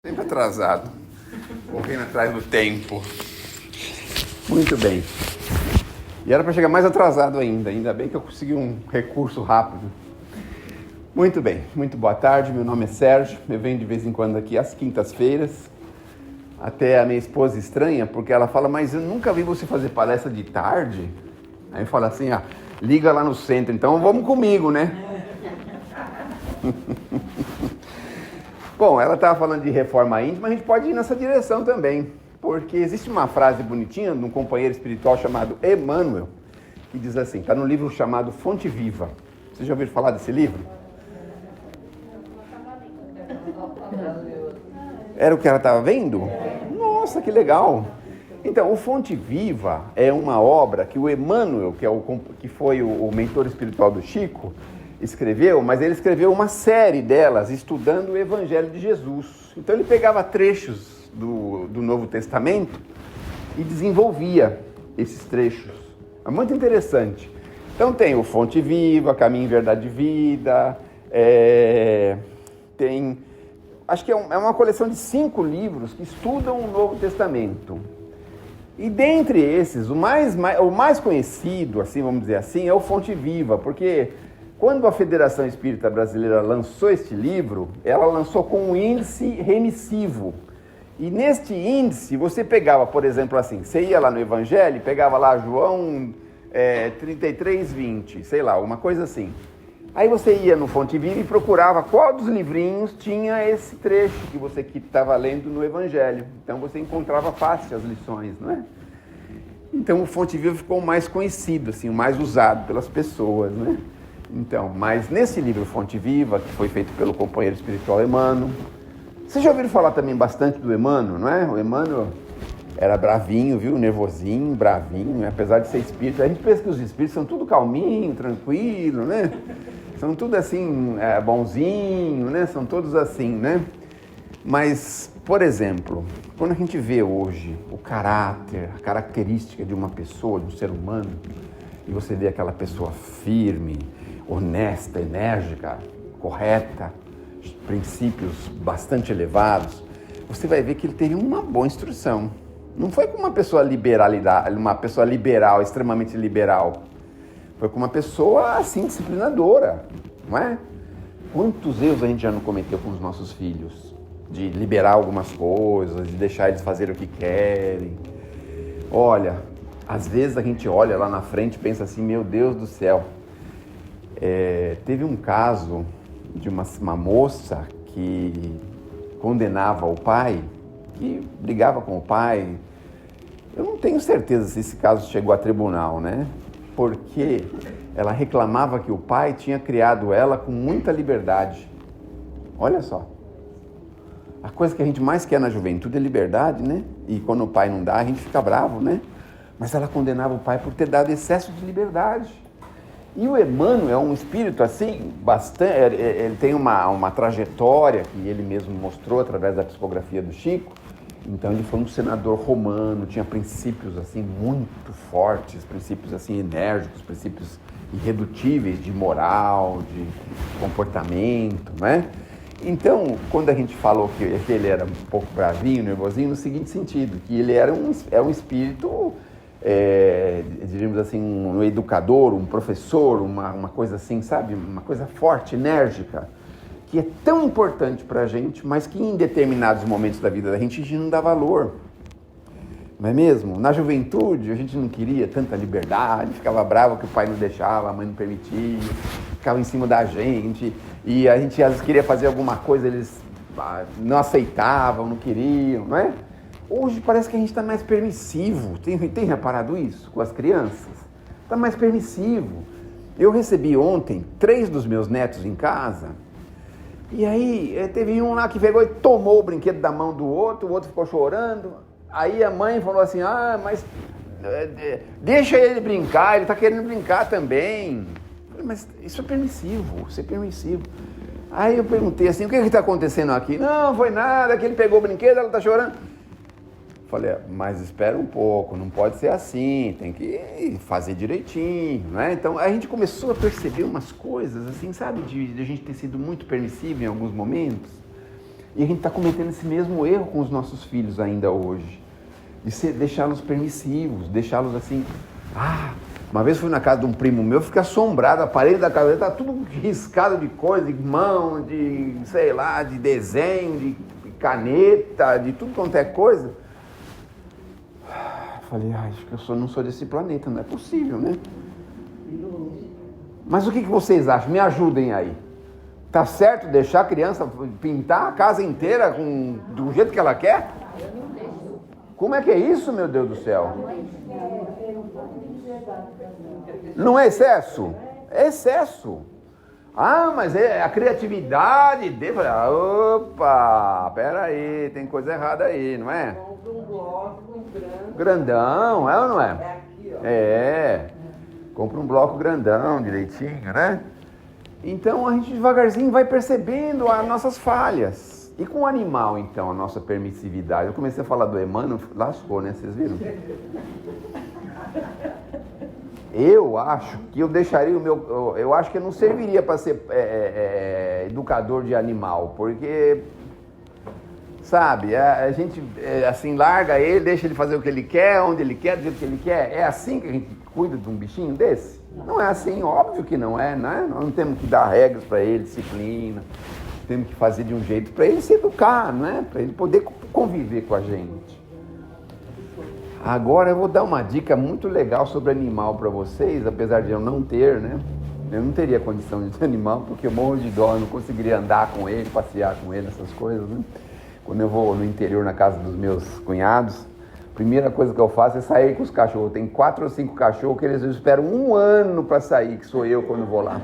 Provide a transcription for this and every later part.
Sempre atrasado, correndo atrás do tempo. Muito bem. E era para chegar mais atrasado ainda bem que eu consegui um recurso rápido. Muito bem, muito boa tarde, meu nome é Sérgio, eu venho de vez em quando aqui às quintas-feiras. Até a minha esposa estranha, porque ela fala, mas eu nunca vi você fazer palestra de tarde. Aí eu falo assim, liga lá no centro, então vamos comigo, né? Bom, ela estava falando de reforma íntima, a gente pode ir nessa direção também, porque existe uma frase bonitinha de um companheiro espiritual chamado Emmanuel, que diz assim, está no livro chamado Fonte Viva. Vocês já ouviram falar desse livro? Era o que ela estava vendo? Nossa, que legal! Então, o Fonte Viva é uma obra que o Emmanuel, que foi o mentor espiritual do Chico, escreveu, mas ele escreveu uma série delas, estudando o Evangelho de Jesus. Então ele pegava trechos do Novo Testamento e desenvolvia esses trechos. É muito interessante. Então tem o Fonte Viva, Caminho, Verdade e Vida, acho que é uma coleção de 5 livros que estudam o Novo Testamento. E dentre esses, o mais conhecido, assim, vamos dizer assim, é o Fonte Viva, porque quando a Federação Espírita Brasileira lançou este livro, ela lançou com um índice remissivo. E neste índice, você pegava, por exemplo, assim, você ia lá no Evangelho e pegava lá João 33:20, sei lá, uma coisa assim. Aí você ia no Fonte Viva e procurava qual dos livrinhos tinha esse trecho que você estava lendo no Evangelho. Então você encontrava fácil as lições, não é? Então o Fonte Viva ficou o mais conhecido, assim, o mais usado pelas pessoas, né? Então, mas nesse livro Fonte Viva, que foi feito pelo companheiro espiritual Emmanuel, vocês já ouviram falar também bastante do Emmanuel, não é? O Emmanuel era bravinho, viu? Nervosinho, bravinho, apesar de ser espírita. A gente pensa que os espíritos são tudo calminho, tranquilo, né? São tudo assim, bonzinho, né? São todos assim, né? Mas, por exemplo, quando a gente vê hoje o caráter, a característica de uma pessoa, de um ser humano, e você vê aquela pessoa firme, honesta, enérgica, correta, princípios bastante elevados, você vai ver que ele teve uma boa instrução. Não foi com uma pessoa liberal, extremamente liberal. Foi com uma pessoa, assim, disciplinadora, não é? Quantos erros a gente já não cometeu com os nossos filhos? De liberar algumas coisas, de deixar eles fazerem o que querem. Olha, às vezes a gente olha lá na frente e pensa assim, meu Deus do céu. Teve um caso de uma moça que condenava o pai, que brigava com o pai. Eu não tenho certeza se esse caso chegou a tribunal, né? Porque ela reclamava que o pai tinha criado ela com muita liberdade. Olha só. A coisa que a gente mais quer na juventude é liberdade, né? E quando o pai não dá, a gente fica bravo, né? Mas ela condenava o pai por ter dado excesso de liberdade. E o Emmanuel é um espírito assim, bastante. Ele tem uma trajetória que ele mesmo mostrou através da psicografia do Chico. Então ele foi um senador romano, tinha princípios assim muito fortes, princípios assim enérgicos, princípios irredutíveis de moral, de comportamento, né? Então, quando a gente falou que ele era um pouco bravinho, nervosinho, no seguinte sentido, que ele era um espírito, diríamos assim, um educador, um professor, uma coisa assim, sabe? Uma coisa forte, enérgica, que é tão importante para a gente, mas que em determinados momentos da vida da gente a gente não dá valor. Não é mesmo? Na juventude a gente não queria tanta liberdade, ficava bravo que o pai não deixava, a mãe não permitia, ficava em cima da gente, e a gente às vezes queria fazer alguma coisa, eles não aceitavam, não queriam, não é? Hoje parece que a gente está mais permissivo. Tem reparado isso com as crianças? Está mais permissivo. Eu recebi ontem 3 dos meus netos em casa, e aí teve um lá que pegou e tomou o brinquedo da mão do outro, o outro ficou chorando. Aí a mãe falou assim, mas deixa ele brincar, ele está querendo brincar também. Eu falei, mas isso é permissivo. Aí eu perguntei assim, o que está acontecendo aqui? Não, foi nada, que ele pegou o brinquedo, ela está chorando. Falei, mas espera um pouco, não pode ser assim, tem que fazer direitinho, né? Então a gente começou a perceber umas coisas assim, sabe, de a gente ter sido muito permissivo em alguns momentos. E a gente está cometendo esse mesmo erro com os nossos filhos ainda hoje. De deixá-los permissivos, deixá-los assim... Uma vez fui na casa de um primo meu, fiquei assombrado, a parede da casa dele tá tudo riscado de coisa, de mão, de, sei lá, de desenho, de caneta, de tudo quanto é coisa. Falei, acho que eu não sou desse planeta, não é possível, né? Mas o que vocês acham? Me ajudem aí. Tá certo deixar a criança pintar a casa inteira do jeito que ela quer? Como é que é isso, meu Deus do céu? Não é excesso? É excesso. Mas é a criatividade dele. Opa, peraí, tem coisa errada aí, não é? Compra um bloco grandão, é ou não é? É aqui, ó. Compra um bloco grandão, direitinho, né? Então a gente devagarzinho vai percebendo as nossas falhas. E com o animal, então, a nossa permissividade? Eu comecei a falar do Emmanuel, lascou, né? Vocês viram? Eu acho que eu deixaria o meu... Eu acho que eu não serviria para ser educador de animal, porque... Sabe, a gente assim larga ele, deixa ele fazer o que ele quer, onde ele quer, do jeito que ele quer. É assim que a gente cuida de um bichinho desse? Não é assim, óbvio que não é, né? Nós não temos que dar regras para ele, disciplina. Temos que fazer de um jeito para ele se educar, né? Para ele poder conviver com a gente. Agora eu vou dar uma dica muito legal sobre animal para vocês, apesar de eu não ter, né? Eu não teria condição de ter animal, porque eu morro de dó, eu não conseguiria andar com ele, passear com ele, essas coisas, né? Quando eu vou no interior, na casa dos meus cunhados, a primeira coisa que eu faço é sair com os cachorros. Tem 4 ou 5 cachorros que eles esperam 1 ano para sair, que sou eu quando vou lá.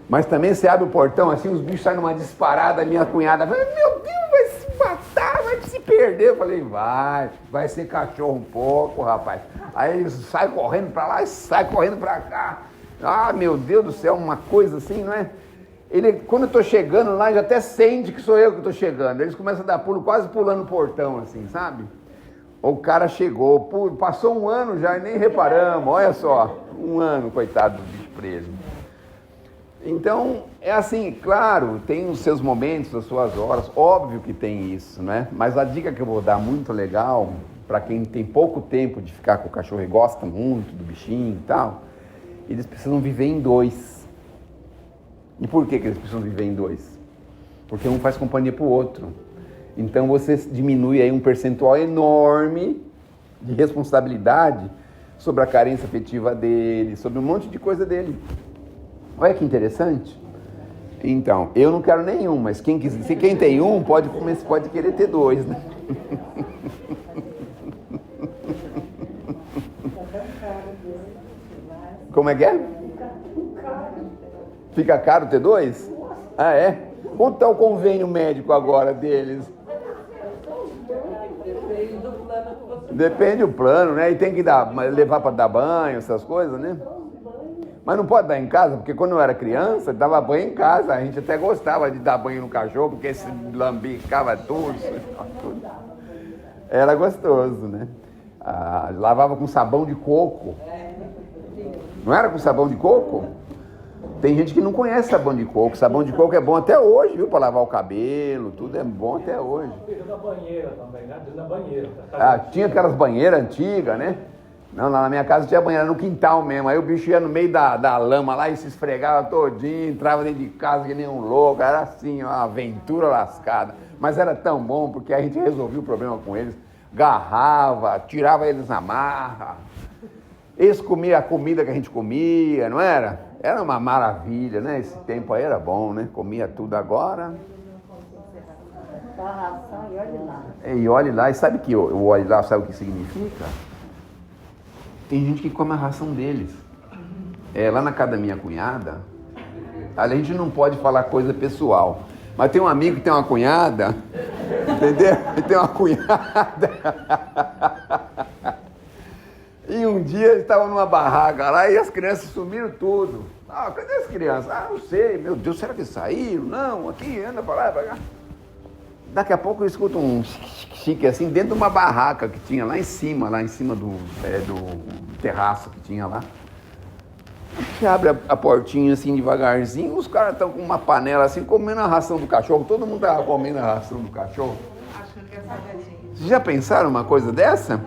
Mas também você abre o portão, assim, os bichos saem numa disparada, minha cunhada fala, meu Deus, vai se matar, vai se perder. Eu falei, vai ser cachorro um pouco, rapaz. Aí eles saem correndo para lá e saem correndo para cá. Meu Deus do céu, uma coisa assim, não é? Quando eu tô chegando lá, já até sente que sou eu que tô chegando. Eles começam a dar pulo, quase pulando o portão, assim, sabe? O cara chegou, passou 1 ano já e nem reparamos, olha só. 1 ano, coitado do bicho preso. Então, é assim, claro, tem os seus momentos, as suas horas, óbvio que tem isso, né? Mas a dica que eu vou dar muito legal, para quem tem pouco tempo de ficar com o cachorro e gosta muito do bichinho e tal, eles precisam viver em 2. E por que eles precisam viver em 2? Porque um faz companhia pro outro. Então você diminui aí um percentual enorme de responsabilidade sobre a carência afetiva dele, sobre um monte de coisa dele. Olha que interessante. Então, eu não quero nenhum, mas quem tem um pode querer ter 2, né? Como é que é? Fica caro ter 2? É? Quanto está o convênio médico agora deles? Depende do plano que você... Depende do plano, né? E tem que levar para dar banho, essas coisas, né? Mas não pode dar em casa, porque quando eu era criança, dava banho em casa. A gente até gostava de dar banho no cachorro, porque se lambicava tudo. Era gostoso, né? Lavava com sabão de coco. Não era com sabão de coco? Tem gente que não conhece sabão de coco. Sabão de coco é bom até hoje, viu? Para lavar o cabelo, tudo é bom até hoje. Dentro da banheira também, né? Dentro da banheira. Tinha aquelas banheiras antigas, né? Não, lá na minha casa tinha banheira no quintal mesmo. Aí o bicho ia no meio da lama lá e se esfregava todinho, entrava dentro de casa que nem um louco. Era assim, uma aventura lascada. Mas era tão bom porque a gente resolvia o problema com eles. Garrava, tirava eles na marra. Eles comiam a comida que a gente comia, não era? Era uma maravilha, né? Esse tempo aí era bom, né? Comia tudo agora. E olhe lá. E olhe lá, e sabe que o olhe lá, sabe o que significa? Tem gente que come a ração deles. Lá na casa da minha cunhada, a gente não pode falar coisa pessoal, mas tem um amigo que tem uma cunhada, entendeu? Ele tem uma cunhada. E um dia eles estavam numa barraca lá e as crianças sumiram tudo. Cadê as crianças? Não sei, meu Deus, será que saíram? Não, aqui, anda pra lá, pra cá. Daqui a pouco eu escuto um chique assim, dentro de uma barraca que tinha lá em cima do terraço que tinha lá. Você abre a portinha assim devagarzinho, os caras estão com uma panela assim, comendo a ração do cachorro. Todo mundo tava comendo a ração do cachorro. Achando que é salgadinho. Vocês já pensaram uma coisa dessa?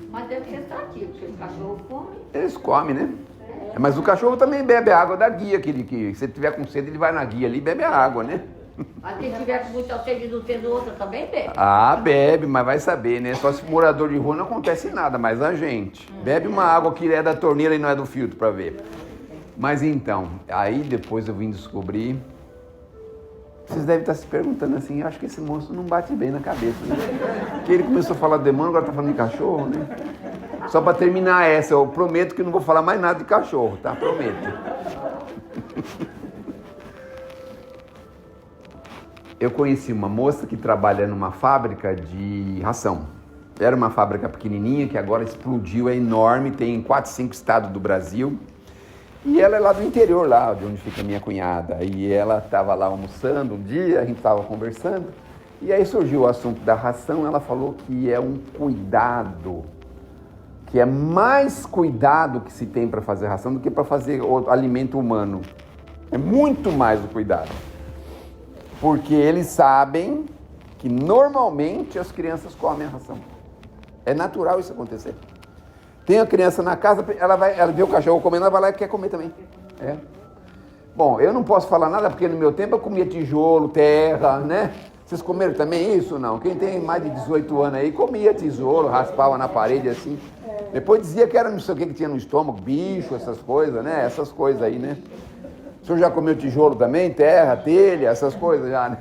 Mas deve ser extrativo, porque o cachorro come. Eles comem, né? Mas o cachorro também bebe a água da guia, que se ele tiver com sede, ele vai na guia ali e bebe a água, né? Mas quem tiver com muita sede não tendo outra também bebe. Ah, bebe, mas vai saber, né? Só se morador de rua não acontece nada, mas a gente bebe uma água que é da torneira e não é do filtro pra ver. Mas então, aí depois eu vim descobrir. Vocês devem estar se perguntando assim, eu acho que esse moço não bate bem na cabeça, né? Porque ele começou a falar de demônio, agora tá falando de cachorro, né? Só pra terminar essa, eu prometo que não vou falar mais nada de cachorro, tá? Prometo. Eu conheci uma moça que trabalha numa fábrica de ração. Era uma fábrica pequenininha que agora explodiu, é enorme, tem em 4, 5 estados do Brasil. E ela é lá do interior, lá de onde fica a minha cunhada. E ela estava lá almoçando um dia, a gente estava conversando. E aí surgiu o assunto da ração, ela falou que é um cuidado, que é mais cuidado que se tem para fazer ração do que para fazer o alimento humano. É muito mais o cuidado. Porque eles sabem que normalmente as crianças comem a ração. É natural isso acontecer. Tem a criança na casa, ela vê o cachorro comendo, ela vai lá e quer comer também. É. Bom, eu não posso falar nada porque no meu tempo eu comia tijolo, terra, né? Vocês comeram também isso? Não. Quem tem mais de 18 anos aí comia tijolo, raspava na parede assim. Depois dizia que era não sei o que tinha no estômago, bicho, essas coisas, né? Essas coisas aí, né? O senhor já comeu tijolo também? Terra, telha, essas coisas já, né?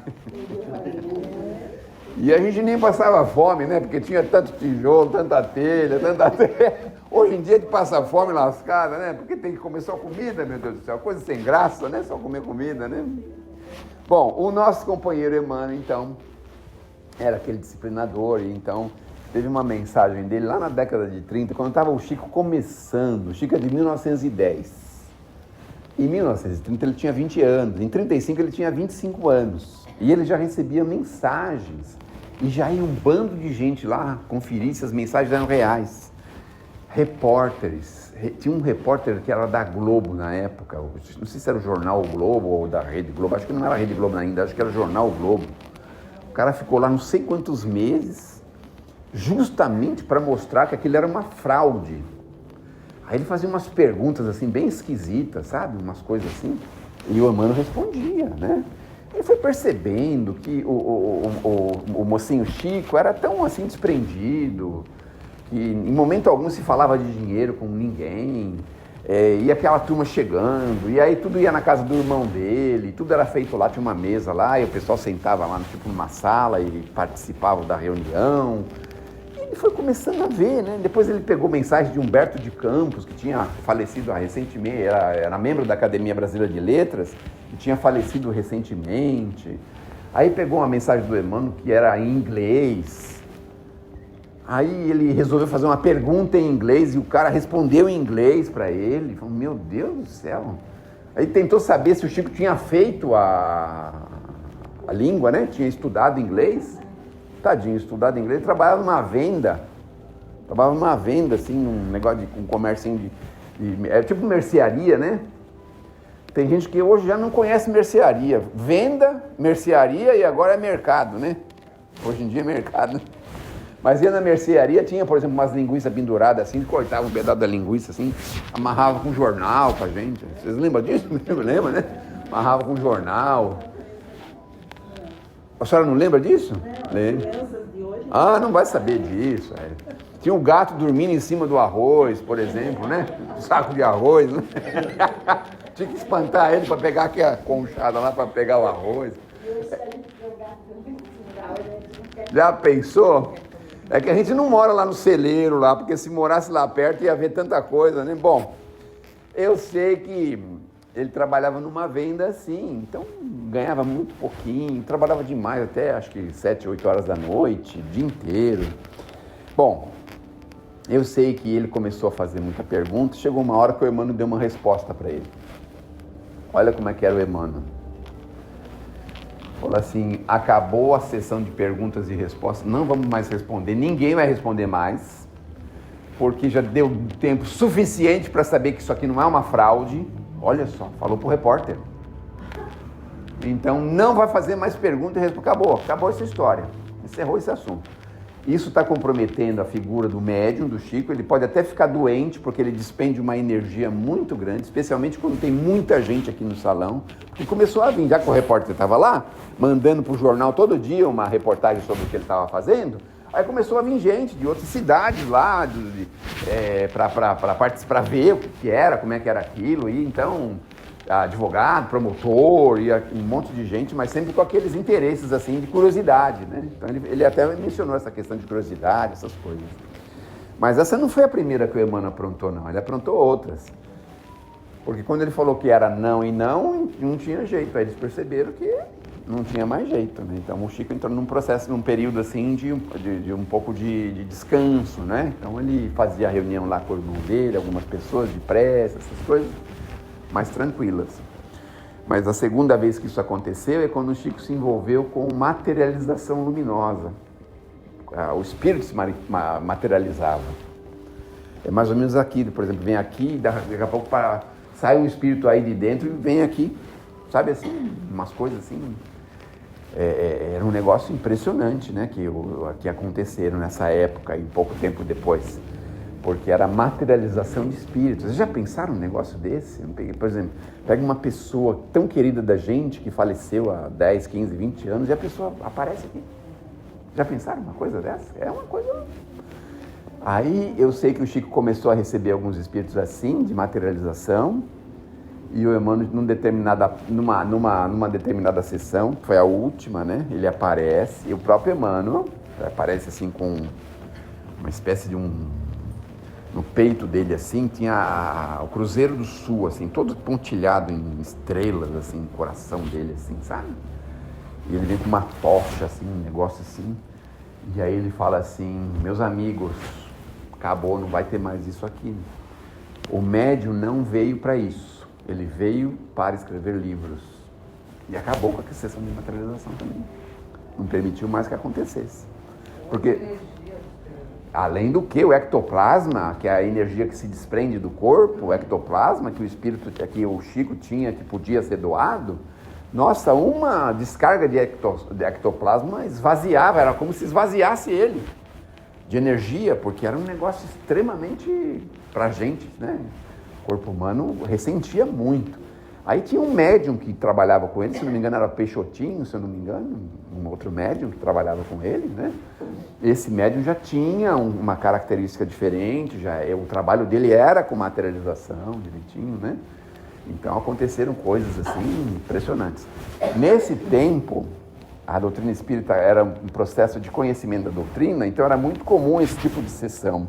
E a gente nem passava fome, né? Porque tinha tanto tijolo, tanta telha, tanta terra. Hoje em dia a gente passa fome lascada, né? Porque tem que comer só comida, meu Deus do céu. Coisa sem graça, né? Só comer comida, né? Bom, o nosso companheiro Emmanuel, então, era aquele disciplinador. E então, teve uma mensagem dele lá na década de 30, quando estava o Chico começando. O Chico é de 1910. Em 1930 ele tinha 20 anos, em 35 ele tinha 25 anos. E ele já recebia mensagens. E já ia um bando de gente lá conferir se as mensagens eram reais. Repórteres. Tinha um repórter que era da Globo na época. Não sei se era o Jornal o Globo ou da Rede Globo. Acho que não era a Rede Globo ainda, acho que era o Jornal o Globo. O cara ficou lá não sei quantos meses, justamente para mostrar que aquilo era uma fraude. Aí ele fazia umas perguntas assim, bem esquisitas, sabe? Umas coisas assim. E o Emmanuel respondia, né? Ele foi percebendo que o mocinho Chico era tão assim desprendido, que em momento algum se falava de dinheiro com ninguém, e aquela turma chegando, e aí tudo ia na casa do irmão dele, tudo era feito lá, tinha uma mesa lá, e o pessoal sentava lá, tipo numa sala e participava da reunião. Ele foi começando a ver, né? Depois ele pegou mensagem de Humberto de Campos, que tinha falecido recentemente, era membro da Academia Brasileira de Letras, e tinha falecido recentemente. Aí pegou uma mensagem do Emmanuel que era em inglês. Aí ele resolveu fazer uma pergunta em inglês e o cara respondeu em inglês para ele. Falou, meu Deus do céu. Aí tentou saber se o Chico tinha feito a língua, né? Tinha estudado inglês. Tadinho, estudado inglês, trabalhava numa venda, assim, num negócio com um comércio é tipo mercearia, né? Tem gente que hoje já não conhece mercearia, venda, mercearia e agora é mercado, né? Hoje em dia é mercado. Mas ia na mercearia, tinha, por exemplo, umas linguiças penduradas assim, cortava um pedaço da linguiça assim, amarrava com jornal pra gente. Vocês lembram disso? Lembra, né? Amarrava com jornal. A senhora não lembra disso? Lembra? Ah, não vai saber disso. É. Tinha um gato dormindo em cima do arroz, por exemplo, né? Um saco de arroz. Né? Tinha que espantar ele para pegar aquela conchada lá para pegar o arroz. Já pensou? É que a gente não mora lá no celeiro, lá, porque se morasse lá perto ia ver tanta coisa, né? Bom, eu sei que ele trabalhava numa venda assim, então ganhava muito pouquinho, trabalhava demais, até acho que 7, 8 horas da noite, o dia inteiro. Bom, eu sei que ele começou a fazer muita pergunta, chegou uma hora que o Emmanuel deu uma resposta para ele. Olha como é que era o Emmanuel. Falou assim, acabou a sessão de perguntas e respostas, não vamos mais responder, ninguém vai responder mais. porque já deu tempo suficiente para saber que isso aqui não é uma fraude. Olha só, falou pro repórter. Então não vai fazer mais pergunta e resposta. Acabou essa história. Encerrou esse assunto. Isso está comprometendo a figura do médium, do Chico. Ele pode até ficar doente, porque ele despende uma energia muito grande, especialmente quando tem muita gente aqui no salão. E começou a vir, já que o repórter estava lá, mandando para o jornal todo dia uma reportagem sobre o que ele estava fazendo, aí começou a vir gente de outras cidades lá, para ver o que era, como é que era aquilo. E então, advogado, promotor, e um monte de gente, mas sempre com aqueles interesses assim de curiosidade, né? Então ele até mencionou essa questão de curiosidade, essas coisas. Mas essa não foi a primeira que o Emmanuel aprontou, não. Ele aprontou outras. Porque quando ele falou que era não e não tinha jeito. Aí eles perceberam que não tinha mais jeito, né? Então o Chico entrou num processo, num período assim de um pouco de descanso, né? Então ele fazia reunião lá com o irmão dele, algumas pessoas de prece, essas coisas mais tranquilas. Mas a segunda vez que isso aconteceu é quando o Chico se envolveu com materialização luminosa. O espírito se materializava. É mais ou menos aqui, por exemplo, vem aqui, daqui a pouco sai um espírito aí de dentro e vem aqui. Sabe assim, umas coisas assim. Era um negócio impressionante, né, que aconteceram nessa época e pouco tempo depois. Porque era materialização de espíritos. Vocês já pensaram num negócio desse? Por exemplo, pega uma pessoa tão querida da gente, que faleceu há 10, 15, 20 anos, e a pessoa aparece aqui. Já pensaram uma coisa dessa? É uma coisa... Aí eu sei que o Chico começou a receber alguns espíritos assim, de materialização, e o Emmanuel, numa determinada sessão, que foi a última, né? Ele aparece, e o próprio Emmanuel aparece assim com uma espécie de no peito dele, assim, tinha o Cruzeiro do Sul, assim, todo pontilhado em estrelas, assim, no coração dele, assim, sabe? E ele vem com uma tocha, assim, um negócio assim. E aí ele fala assim: meus amigos, acabou, não vai ter mais isso aqui. O médium não veio para isso. Ele veio para escrever livros. E acabou com a sessão de materialização também. Não permitiu mais que acontecesse. Porque... além do que o ectoplasma, que é a energia que se desprende do corpo, o ectoplasma que o espírito, que o Chico tinha, que podia ser doado, nossa, uma descarga de ectoplasma esvaziava, era como se esvaziasse ele de energia, porque era um negócio extremamente, pra gente, né? O corpo humano ressentia muito. Aí tinha um médium que trabalhava com ele, se não me engano era Peixotinho, se eu não me engano, um outro médium que trabalhava com ele, né? Esse médium já tinha uma característica diferente, o trabalho dele era com materialização, direitinho, né? Então aconteceram coisas assim impressionantes. Nesse tempo, a doutrina espírita era um processo de conhecimento da doutrina, então era muito comum esse tipo de sessão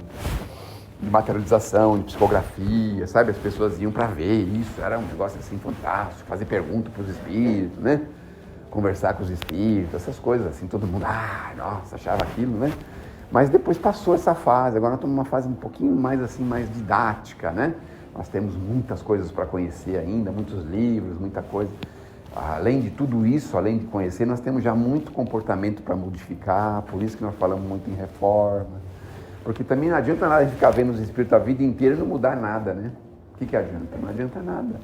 de materialização, de psicografia, sabe? As pessoas iam para ver isso, era um negócio assim fantástico, fazer pergunta para os espíritos, né? Conversar com os espíritos, essas coisas assim, todo mundo, nossa, achava aquilo, né? Mas depois passou essa fase, agora nós estamos numa fase um pouquinho mais assim, mais didática, né? Nós temos muitas coisas para conhecer ainda, muitos livros, muita coisa. Além de tudo isso, além de conhecer, nós temos já muito comportamento para modificar, por isso que nós falamos muito em reforma. Porque também não adianta nada ficar vendo os espíritos a vida inteira e não mudar nada, né? O que adianta? Não adianta nada.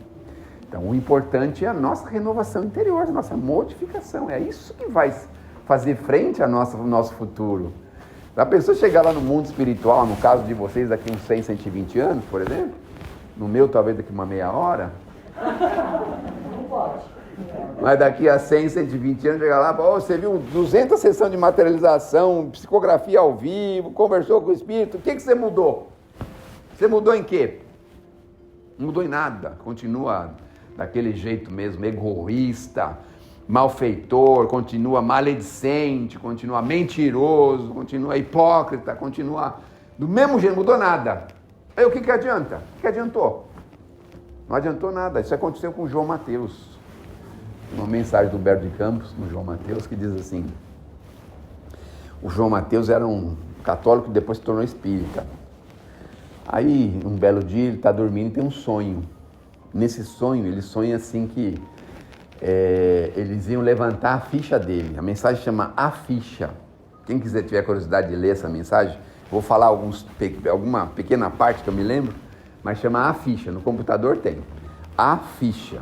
Então, o importante é a nossa renovação interior, a nossa modificação. É isso que vai fazer frente ao nosso futuro. A pessoa chegar lá no mundo espiritual, no caso de vocês, daqui uns 100, 120 anos, por exemplo, no meu, talvez daqui uma meia hora. Não pode. Mas daqui a 100, 120 anos, chegar lá, você viu 200 sessões de materialização, psicografia ao vivo, conversou com o espírito, o que você mudou? Você mudou em quê? Não mudou em nada, continua daquele jeito mesmo, egoísta, malfeitor, continua maledicente, continua mentiroso, continua hipócrita, continua do mesmo jeito, não mudou nada. Aí o que adianta? O que adiantou? Não adiantou nada, isso aconteceu com o João Mateus. Uma mensagem do Humberto de Campos, no João Mateus, que diz assim: o João Mateus era um católico que depois se tornou espírita. Aí, um belo dia, ele está dormindo e tem um sonho. Nesse sonho, ele sonha assim que eles iam levantar a ficha dele. A mensagem chama A Ficha. Quem quiser tiver curiosidade de ler essa mensagem, Vou falar alguma pequena parte que eu me lembro, mas chama A Ficha. No computador tem. A Ficha.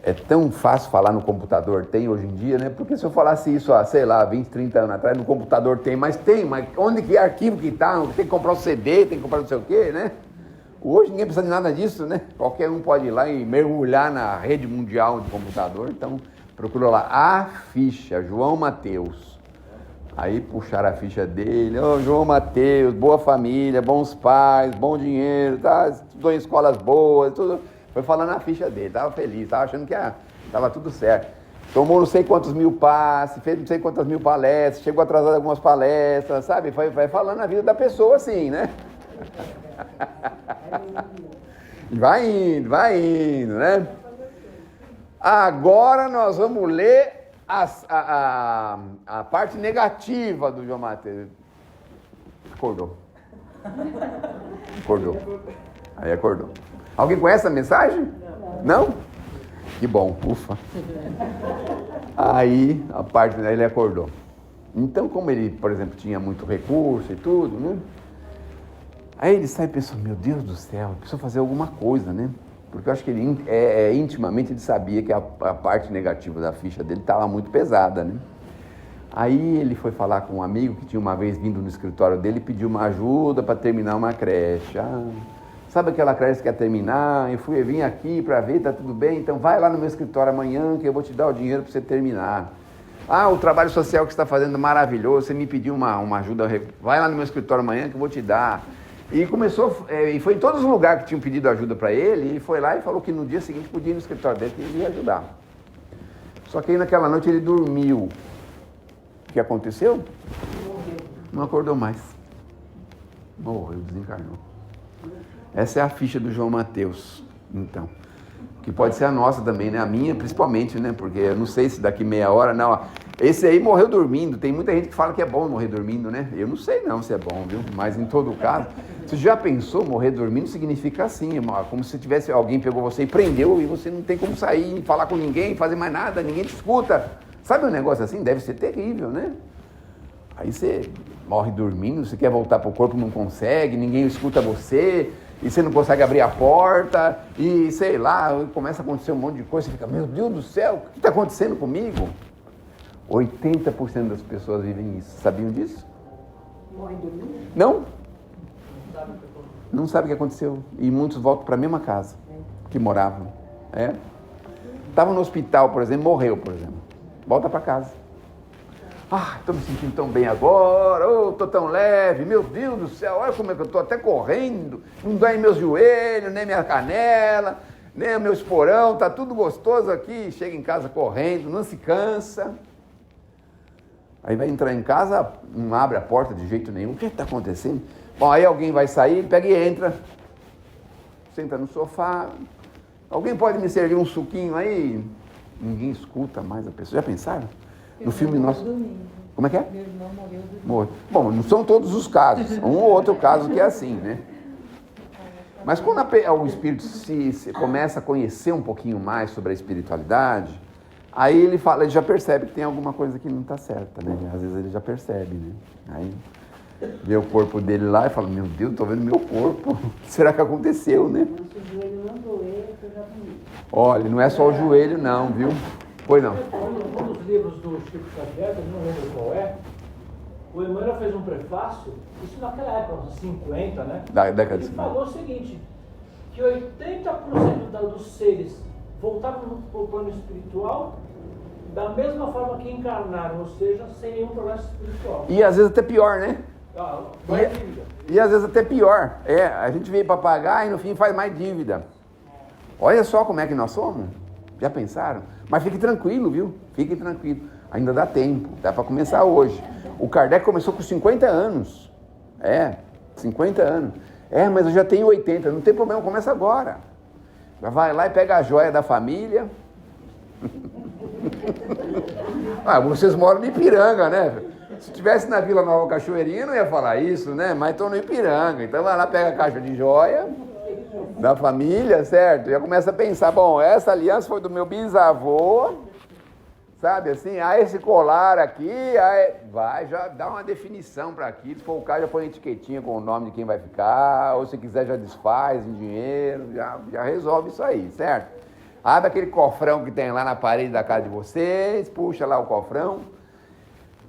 É tão fácil falar no computador, tem hoje em dia, né? Porque se eu falasse isso há, sei lá, 20, 30 anos atrás, no computador mas onde que é arquivo que tá? Tem que comprar o CD, tem que comprar não sei o quê, né? Hoje ninguém precisa de nada disso, né? Qualquer um pode ir lá e mergulhar na rede mundial de computador, então procura lá, A Ficha, João Mateus. Aí puxaram a ficha dele, João Mateus, boa família, bons pais, bom dinheiro, tá? Estudou em escolas boas, tudo. Foi falando a ficha dele, tava feliz, tava achando que tava tudo certo. Tomou não sei quantos mil passes, fez não sei quantas mil palestras, chegou atrasado algumas palestras, sabe? Vai falando a vida da pessoa assim, né? Vai indo, né? Agora nós vamos ler a parte negativa do João Mateus. Acordou. Aí acordou. Alguém conhece a mensagem? Não? Que bom, ufa. Aí ele acordou. Então, como ele, por exemplo, tinha muito recurso e tudo, né? Aí ele sai e pensou, meu Deus do céu, preciso fazer alguma coisa, né? Porque eu acho que ele intimamente ele sabia que a parte negativa da ficha dele estava muito pesada, né? Aí ele foi falar com um amigo que tinha uma vez vindo no escritório dele e pediu uma ajuda para terminar uma creche. Sabe aquela creche que quer terminar? Eu vim aqui para ver, tá tudo bem? Então vai lá no meu escritório amanhã que eu vou te dar o dinheiro para você terminar. O trabalho social que você está fazendo é maravilhoso, você me pediu uma ajuda, vai lá no meu escritório amanhã que eu vou te dar. E começou, e foi em todos os lugares que tinham pedido ajuda para ele, e foi lá e falou que no dia seguinte podia ir no escritório dele que ele ia ajudar. Só que aí naquela noite ele dormiu. O que aconteceu? Não acordou mais. Morreu, desencarnou. Essa é a ficha do João Mateus, então. Que pode ser a nossa também, né? A minha principalmente, né? Porque eu não sei se daqui meia hora, não. Esse aí morreu dormindo. Tem muita gente que fala que é bom morrer dormindo, né? Eu não sei não se é bom, viu? Mas em todo caso, você já pensou morrer dormindo significa assim, como se tivesse alguém pegou você e prendeu e você não tem como sair, falar com ninguém, fazer mais nada, ninguém te escuta. Sabe um negócio assim? Deve ser terrível, né? Aí você morre dormindo, você quer voltar pro corpo, não consegue, ninguém escuta você, e você não consegue abrir a porta, e sei lá, começa a acontecer um monte de coisa, você fica, meu Deus do céu, o que está acontecendo comigo? 80% das pessoas vivem isso, sabiam disso? Morre dormindo? Não? Não sabe o que aconteceu, e muitos voltam para a mesma casa que moravam, Estava no hospital, por exemplo, morreu, por exemplo, volta para casa. Estou me sentindo tão bem agora, estou tão leve, meu Deus do céu, olha como é que eu estou até correndo, não dói meus joelhos, nem minha canela, nem o meu esporão, está tudo gostoso aqui, chega em casa correndo, não se cansa. Aí vai entrar em casa, não abre a porta de jeito nenhum, o que está acontecendo? Bom, aí alguém vai sair, pega e entra, senta no sofá, alguém pode me servir um suquinho aí? Ninguém escuta mais a pessoa, já pensaram? No filme nosso. Como é que é? Meu irmão morreu dormindo. Morreu. Bom, não são todos os casos. Um ou outro caso que é assim, né? Mas quando o espírito se começa a conhecer um pouquinho mais sobre a espiritualidade, aí ele já percebe que tem alguma coisa que não está certa, né? Às vezes ele já percebe, né? Aí vê o corpo dele lá e fala, meu Deus, estou vendo meu corpo. O que será que aconteceu, né? Se o joelho não doer, eu já vi. Olha, não é só o joelho não, viu? Pois não. Um dos livros do Chico Xavier, eu não lembro qual é, o Emmanuel fez um prefácio, isso naquela época, uns 50, né? Da década de Ele 50. falou o seguinte, que 80% dos seres voltavam para o plano espiritual da mesma forma que encarnaram, ou seja, sem nenhum progresso espiritual. E às vezes até pior, né? Vai dívida. E às vezes até pior. A gente veio para pagar e no fim faz mais dívida. Olha só como é que nós somos. Já pensaram? Mas fique tranquilo, viu? Fique tranquilo. Ainda dá tempo, dá para começar hoje. O Kardec começou com 50 anos. 50 anos. Mas eu já tenho 80, não tem problema, começa agora. Já vai lá e pega a joia da família. Vocês moram no Ipiranga, né? Se estivesse na Vila Nova Cachoeirinha, não ia falar isso, né? Mas estou no Ipiranga. Então vai lá, pega a caixa de joia da família, certo? Já começa a pensar, bom, essa aliança foi do meu bisavô, Sabe assim? Ah, esse colar aqui, vai, já dá uma definição para aquilo. Se for o caso, já põe a etiquetinha com o nome de quem vai ficar, ou se quiser já desfaz em dinheiro, já resolve isso aí, certo? Abre aquele cofrão que tem lá na parede da casa de vocês, puxa lá o cofrão,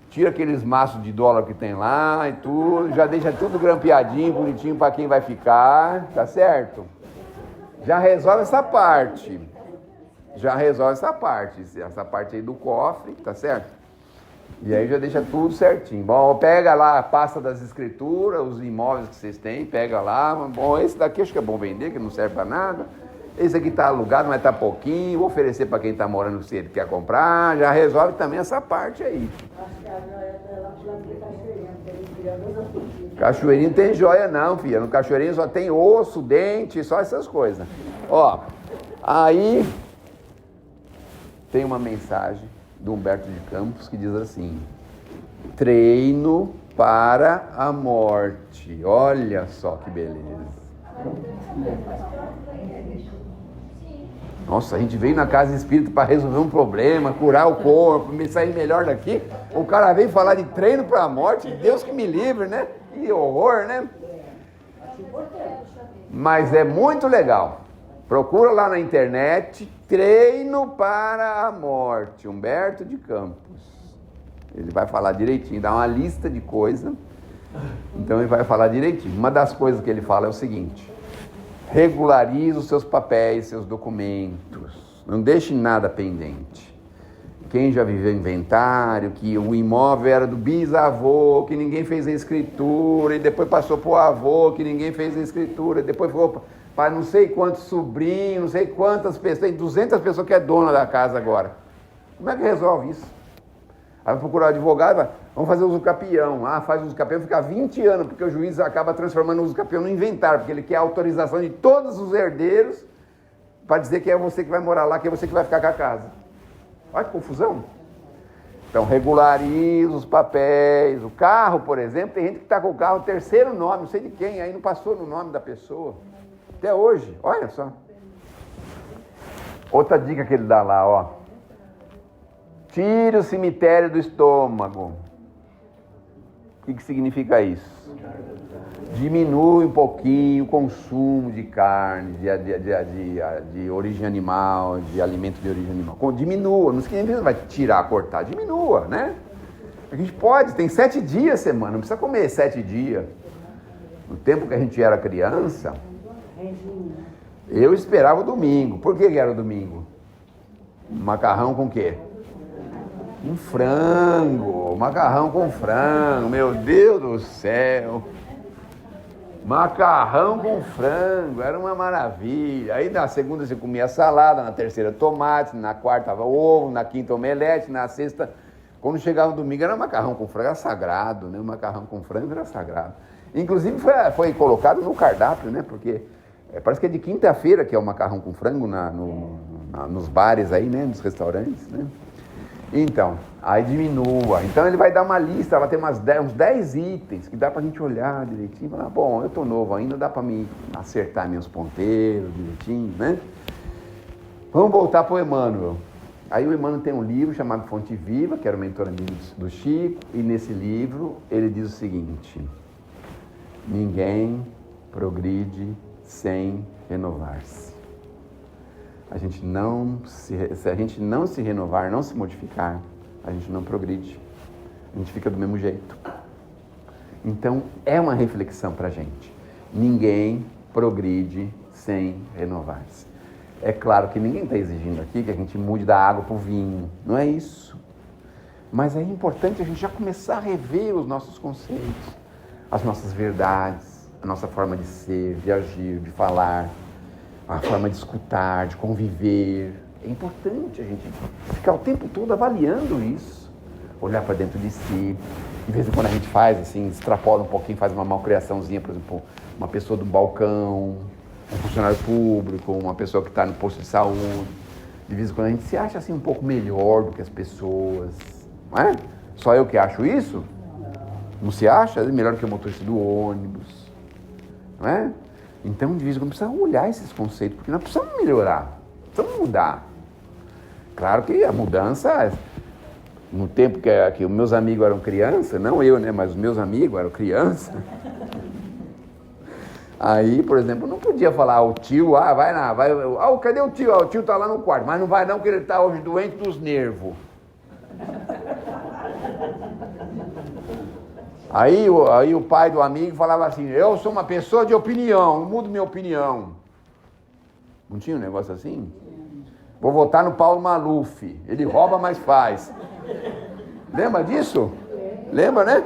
tira aqueles maços de dólar que tem lá e tudo, já deixa tudo grampeadinho, bonitinho para quem vai ficar, tá certo? Já resolve essa parte. Essa parte aí do cofre, tá certo? E aí já deixa tudo certinho. Bom, pega lá a pasta das escrituras, os imóveis que vocês têm, pega lá. Bom, esse daqui acho que é bom vender, que não serve para nada. Esse aqui tá alugado, mas tá pouquinho, vou oferecer para quem tá morando, se ele quer comprar. Já resolve também essa parte aí. Acho que a joia dela planta cachoeirinha, tem criador da cultura. Cachoeirinho tem joia não, filha. No cachoeirinho só tem osso, dente, só essas coisas. Ó, aí tem uma mensagem do Humberto de Campos que diz assim: treino para a morte. Olha só que beleza. Nossa, a gente veio na casa espírita para resolver um problema, curar o corpo, me sair melhor daqui. O cara veio falar de treino para a morte. Deus que me livre, né? Que horror, né? Mas é muito legal. Procura lá na internet, treino para a morte, Humberto de Campos. Ele vai falar direitinho, dá uma lista de coisas. Então ele vai falar direitinho. Uma das coisas que ele fala é o seguinte: regularize os seus papéis, seus documentos. Não deixe nada pendente. Quem já viveu inventário, que o imóvel era do bisavô, que ninguém fez a escritura, e depois passou para o avô, que ninguém fez a escritura, e depois foi para não sei quantos sobrinhos, não sei quantas pessoas, tem 200 pessoas que é dona da casa agora. Como é que resolve isso? Aí vai procurar o advogado, vai, vamos fazer uso capião. Ah, faz uso capião, fica 20 anos, porque o juiz acaba transformando o uso capião no inventário, porque ele quer a autorização de todos os herdeiros para dizer que é você que vai morar lá, que é você que vai ficar com a casa. Olha que confusão. Então, regulariza os papéis. O carro, por exemplo, tem gente que está com o carro terceiro nome, não sei de quem, aí não passou no nome da pessoa. Até hoje, olha só. Outra dica que ele dá lá, ó. Tire o cemitério do estômago. O que significa isso? Diminui um pouquinho o consumo de carne, de origem animal, de alimento de origem animal. Diminua, não significa que vai tirar, cortar, diminua, né? A gente pode, tem 7 dias a semana, não precisa comer 7 dias. No tempo que a gente era criança, eu esperava o domingo. Por que era o domingo? Macarrão com o quê? Um frango, macarrão com frango, meu Deus do céu. Macarrão com frango, era uma maravilha. Aí na segunda você comia salada, na terceira tomate, na quarta ovo, na quinta omelete, na sexta... Quando chegava no domingo era macarrão com frango, era sagrado, né? O macarrão com frango era sagrado. Inclusive foi colocado no cardápio, né? Porque parece que é de quinta-feira que é o macarrão com frango nos bares aí, né? Nos restaurantes, né? Então, aí diminua. Então ele vai dar uma lista, vai ter uns 10 itens que dá pra gente olhar direitinho e falar, bom, eu tô novo ainda, dá pra me acertar meus ponteiros direitinho, né? Vamos voltar pro Emmanuel. Aí o Emmanuel tem um livro chamado Fonte Viva, que era o mentor amigo do Chico, e nesse livro ele diz o seguinte: ninguém progride sem renovar-se. Se a gente não se renovar, não se modificar, a gente não progride. A gente fica do mesmo jeito. Então, é uma reflexão para a gente. Ninguém progride sem renovar-se. É claro que ninguém está exigindo aqui que a gente mude da água para o vinho. Não é isso. Mas é importante a gente já começar a rever os nossos conceitos, as nossas verdades, a nossa forma de ser, de agir, de falar, a forma de escutar, de conviver. É importante a gente ficar o tempo todo avaliando isso, olhar para dentro de si. De vez em quando a gente faz assim, extrapola um pouquinho, faz uma malcriaçãozinha, por exemplo, uma pessoa do balcão, um funcionário público, uma pessoa que está no posto de saúde. De vez em quando a gente se acha assim um pouco melhor do que as pessoas, não é? Só eu que acho isso? Não se acha? É melhor que o motorista do ônibus, não é? Então, de vez em quando, precisamos olhar esses conceitos, porque nós precisamos melhorar, precisamos mudar. Claro que a mudança no tempo que os meus amigos eram criança, não eu, né, mas os meus amigos eram criança. Aí, por exemplo, não podia falar o tio, vai lá, cadê o tio? O tio tá lá no quarto, mas não vai não, que ele tá hoje doente dos nervos. Aí o pai do amigo falava assim, eu sou uma pessoa de opinião, não mudo minha opinião. Não tinha um negócio assim? Vou votar no Paulo Maluf, ele rouba, mas faz. Lembra disso? Lembra, né?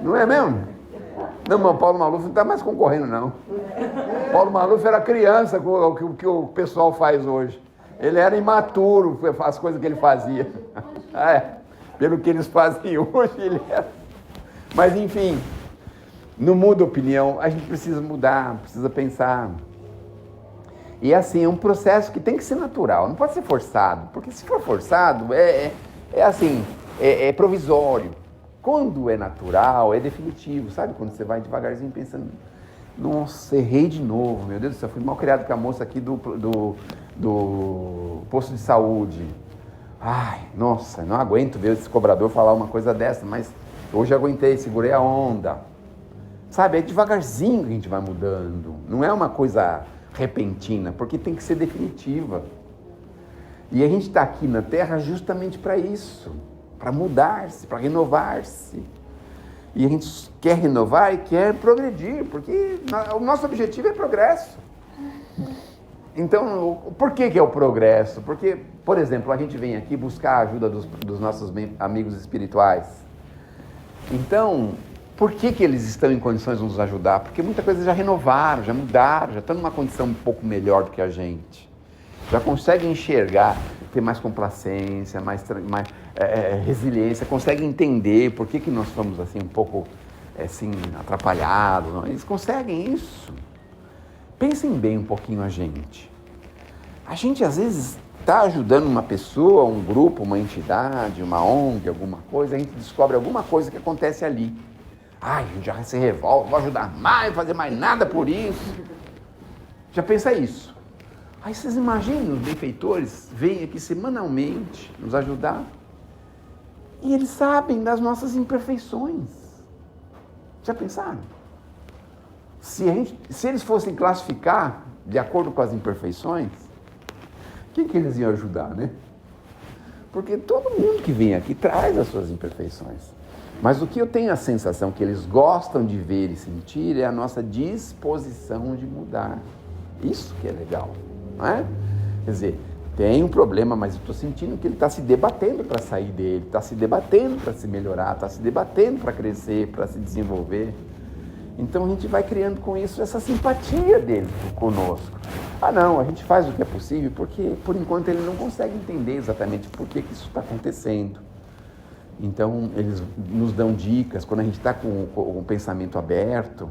Não é mesmo? Não, mas o Paulo Maluf não está mais concorrendo, não. Paulo Maluf era criança com o que o pessoal faz hoje. Ele era imaturo, as coisas que ele fazia. Pelo que eles fazem hoje, ele era. Mas, enfim, não muda a opinião, a gente precisa mudar, precisa pensar. E assim, é um processo que tem que ser natural, não pode ser forçado, porque se for forçado, é provisório. Quando é natural, é definitivo, sabe? Quando você vai devagarzinho pensando, nossa, errei de novo, meu Deus do céu, fui mal criado com a moça aqui do posto de saúde. Ai, nossa, não aguento ver esse cobrador falar uma coisa dessa, mas hoje aguentei, segurei a onda. Sabe, é devagarzinho que a gente vai mudando, não é uma coisa repentina, porque tem que ser definitiva. E a gente está aqui na Terra justamente para isso, para mudar-se, para renovar-se. E a gente quer renovar e quer progredir, porque o nosso objetivo é progresso. Então, por que é o progresso? Porque, por exemplo, a gente vem aqui buscar a ajuda dos nossos amigos espirituais. Então, por que eles estão em condições de nos ajudar? Porque muita coisa já renovaram, já mudaram, já estão numa condição um pouco melhor do que a gente. Já conseguem enxergar, ter mais complacência, mais resiliência, conseguem entender por que nós fomos assim um pouco assim, atrapalhados. Não? Eles conseguem isso. Pensem bem um pouquinho a gente. A gente às vezes está ajudando uma pessoa, um grupo, uma entidade, uma ONG, alguma coisa, a gente descobre alguma coisa que acontece ali. A gente já se revolta, vou ajudar mais, não fazer mais nada por isso. Já pensa isso. Aí vocês imaginam, os benfeitores vêm aqui semanalmente nos ajudar e eles sabem das nossas imperfeições. Já pensaram? Se eles fossem classificar de acordo com as imperfeições, quem que eles iam ajudar, né? Porque todo mundo que vem aqui traz as suas imperfeições. Mas o que eu tenho a sensação que eles gostam de ver e sentir é a nossa disposição de mudar. Isso que é legal, não é? Quer dizer, tem um problema, mas eu estou sentindo que ele está se debatendo para sair dele, está se debatendo para se melhorar, está se debatendo para crescer, para se desenvolver. Então a gente vai criando com isso essa simpatia dele conosco. Não, a gente faz o que é possível porque por enquanto ele não consegue entender exatamente por que isso está acontecendo. Então eles nos dão dicas quando a gente está com o pensamento aberto,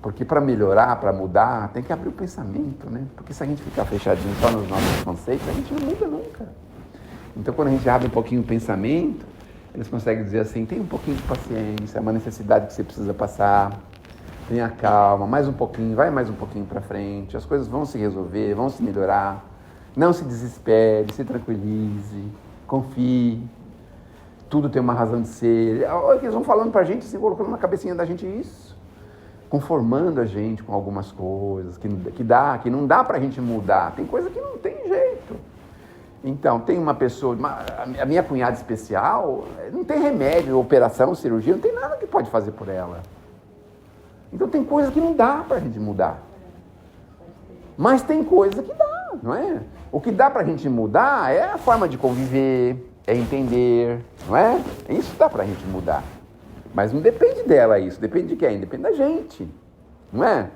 porque para melhorar, para mudar, tem que abrir o pensamento, né? Porque se a gente ficar fechadinho só nos nossos conceitos, a gente não muda nunca. Então quando a gente abre um pouquinho o pensamento, eles conseguem dizer assim, tem um pouquinho de paciência, é uma necessidade que você precisa passar. Tenha calma, mais um pouquinho, vai mais um pouquinho para frente, as coisas vão se resolver, vão se melhorar. Não se desespere, se tranquilize, confie. Tudo tem uma razão de ser. Olha que eles vão falando para a gente, assim, colocando na cabecinha da gente isso. Conformando a gente com algumas coisas que não dá para a gente mudar. Tem coisa que não tem jeito. Então, tem uma pessoa, a minha cunhada especial, não tem remédio, operação, cirurgia, não tem nada que pode fazer por ela. Então tem coisa que não dá para a gente mudar. Mas tem coisa que dá, não é? O que dá para a gente mudar é a forma de conviver, é entender, não é? Isso dá para a gente mudar. Mas não depende dela isso, depende de quem? Depende da gente, não é?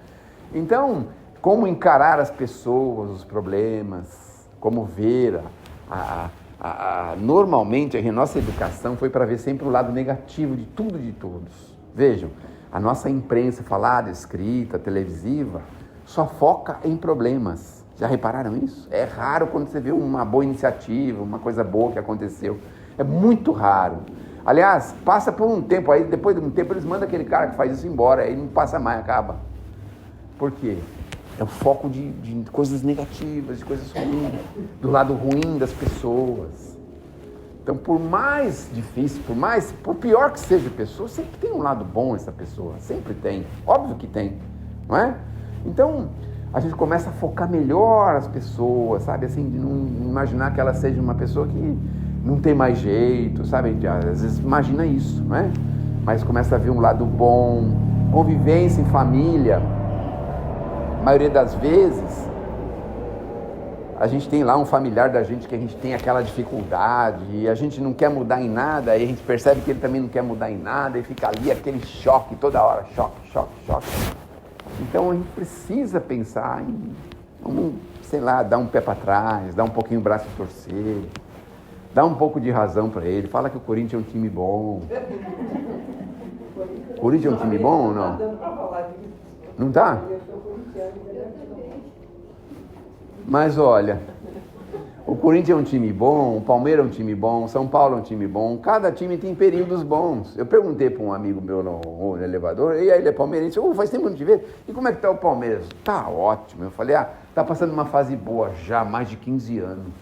Então, como encarar as pessoas, os problemas, como ver normalmente a nossa educação foi para ver sempre o lado negativo de tudo e de todos. Vejam, a nossa imprensa falada, escrita, televisiva, só foca em problemas. Já repararam isso? É raro quando você vê uma boa iniciativa, uma coisa boa que aconteceu. É muito raro. Aliás, passa por um tempo, aí depois de um tempo eles mandam aquele cara que faz isso embora, aí não passa mais, acaba. Por quê? É o foco de coisas negativas, de coisas ruins, do lado ruim das pessoas. Então, por mais difícil, por pior que seja a pessoa, sempre tem um lado bom essa pessoa, sempre tem, óbvio que tem, não é? Então, a gente começa a focar melhor as pessoas, sabe, assim, de não imaginar que ela seja uma pessoa que não tem mais jeito, sabe, às vezes imagina isso, não é? Mas começa a ver um lado bom, convivência em família, a maioria das vezes, a gente tem lá um familiar da gente que a gente tem aquela dificuldade e a gente não quer mudar em nada, aí a gente percebe que ele também não quer mudar em nada e fica ali aquele choque toda hora, choque. Então a gente precisa pensar em, vamos, sei lá, dar um pé para trás, dar um pouquinho o braço a torcer, dar um pouco de razão para ele, fala que o Corinthians é um time bom. O Corinthians é um time bom ou não? Não tá? Mas olha, o Corinthians é um time bom, o Palmeiras é um time bom, São Paulo é um time bom, cada time tem períodos bons. Eu perguntei para um amigo meu no elevador, e aí ele é palmeirense, faz tempo que não te vejo, e como é que tá o Palmeiras? Tá ótimo. Eu falei, tá passando uma fase boa já há mais de 15 anos.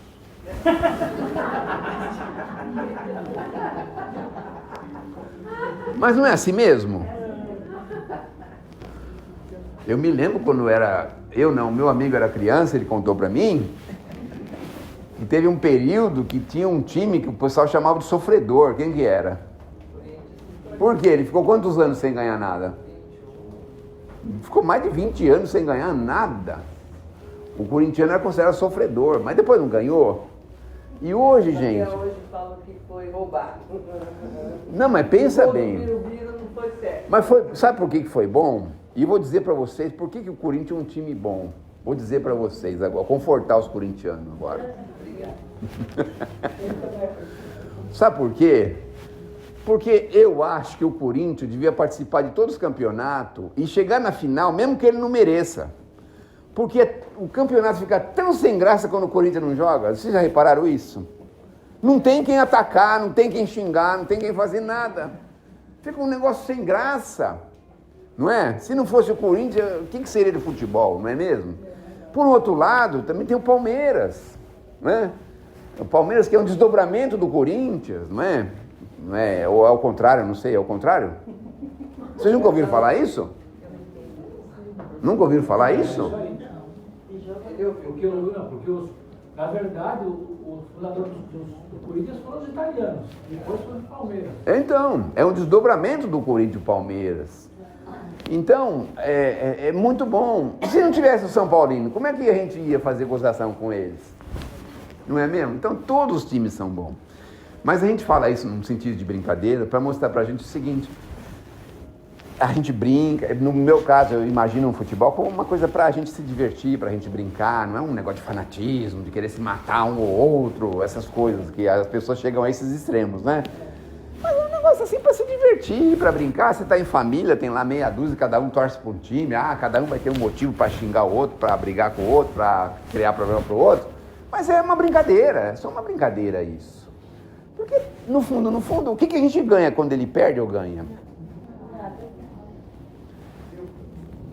Mas não é assim mesmo? Eu me lembro quando meu amigo era criança, ele contou pra mim, que teve um período que tinha um time que o pessoal chamava de sofredor. Quem que era? Por quê? Ele ficou quantos anos sem ganhar nada? Ficou mais de 20 anos sem ganhar nada. O corintiano era considerado sofredor, mas depois não ganhou. E hoje, gente... Até hoje falam que foi roubado. Não, mas pensa bem. Não foi certo. Mas sabe por que foi bom? E vou dizer para vocês por que o Corinthians é um time bom. Vou dizer para vocês agora, confortar os corintianos agora. Sabe por quê? Porque eu acho que o Corinthians devia participar de todos os campeonatos e chegar na final, mesmo que ele não mereça. Porque o campeonato fica tão sem graça quando o Corinthians não joga. Vocês já repararam isso? Não tem quem atacar, não tem quem xingar, não tem quem fazer nada. Fica um negócio sem graça. Não é? Se não fosse o Corinthians, o que seria do futebol, não é mesmo? Por outro lado, também tem o Palmeiras, não é? O Palmeiras que é um desdobramento do Corinthians, não é? Não é? Ou é o contrário, não sei, é o contrário? Vocês nunca ouviram falar isso? Nunca ouviram falar isso? Porque na verdade, os fundadores do Corinthians foram os italianos, depois foram os Palmeiras. Então, é um desdobramento do Corinthians e Palmeiras. Então, é muito bom. E se não tivesse o São Paulino, como é que a gente ia fazer gozação com eles? Não é mesmo? Então, todos os times são bons. Mas a gente fala isso num sentido de brincadeira para mostrar pra gente o seguinte. A gente brinca, no meu caso, eu imagino um futebol como uma coisa pra gente se divertir, pra gente brincar, não é um negócio de fanatismo, de querer se matar um ou outro, essas coisas, que as pessoas chegam a esses extremos, né? Mas é um negócio assim pra se divertir, pra brincar. Você tá em família, tem lá meia dúzia, cada um torce pra um time, cada um vai ter um motivo pra xingar o outro, pra brigar com o outro, pra criar problema pro outro. Mas é uma brincadeira, é só uma brincadeira isso. Porque, no fundo, o que a gente ganha quando ele perde ou ganha?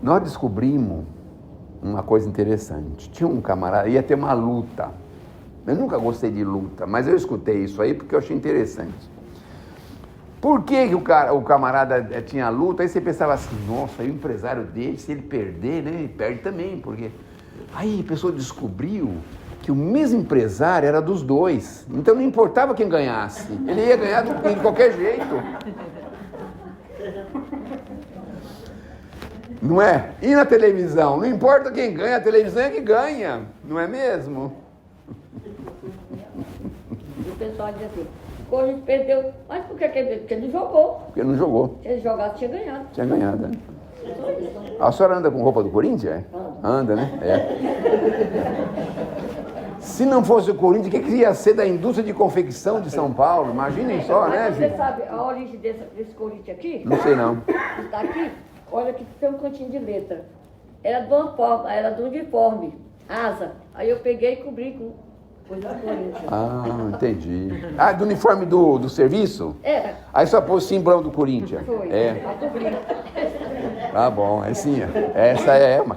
Nós descobrimos uma coisa interessante. Tinha um camarada, ia ter uma luta. Eu nunca gostei de luta, mas eu escutei isso aí porque eu achei interessante. Por que o camarada tinha luta? Aí você pensava assim, nossa, aí o empresário dele, se ele perder, né, ele perde também. Porque aí a pessoa descobriu que o mesmo empresário era dos dois. Então não importava quem ganhasse, ele ia ganhar de qualquer jeito. Não é? E na televisão? Não importa quem ganha, a televisão é que ganha, não é mesmo? E o pessoal diz assim, o Corinthians perdeu, mas por que perdeu? Porque não jogou. Porque não jogou. Se ele jogasse, tinha ganhado. Tinha ganhado. A senhora anda com roupa do Corinthians? Anda, né? Se não fosse o Corinthians, o que ia ser da indústria de confecção de São Paulo? Imaginem só, né, Mas você gente? sabe a origem desse Corinthians aqui? Não sei não. Está aqui? Olha que tem um cantinho de letra. Era de uma forma, era do uniforme, asa. Aí eu peguei e cobri com coisa do Corinthians. Entendi. Do uniforme do serviço? Era. Aí só pôs o simbolão do Corinthians. Foi. É. Pra cobrir. Tá bom, é sim. Essa é uma.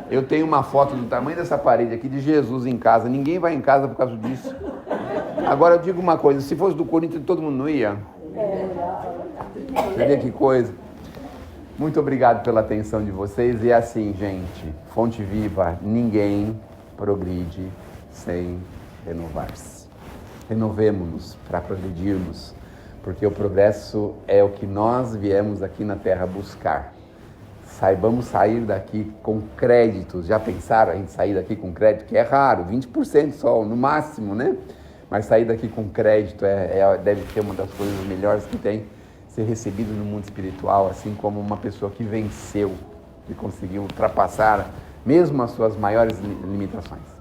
Eu tenho uma foto do tamanho dessa parede aqui de Jesus em casa. Ninguém vai em casa por causa disso. Agora eu digo uma coisa, se fosse do Corinthians todo mundo não ia. Você vê que coisa. Muito obrigado pela atenção de vocês. E é assim, gente, Fonte Viva, ninguém progride sem renovar-se. Renovemo-nos para progredirmos, porque o progresso é o que nós viemos aqui na Terra buscar. Saibamos sair daqui com créditos. Já pensaram a gente sair daqui com crédito? Que é raro, 20% só, no máximo, né? Mas sair daqui com crédito deve ser uma das coisas melhores que tem. Ser recebido no mundo espiritual, assim como uma pessoa que venceu, que conseguiu ultrapassar mesmo as suas maiores limitações.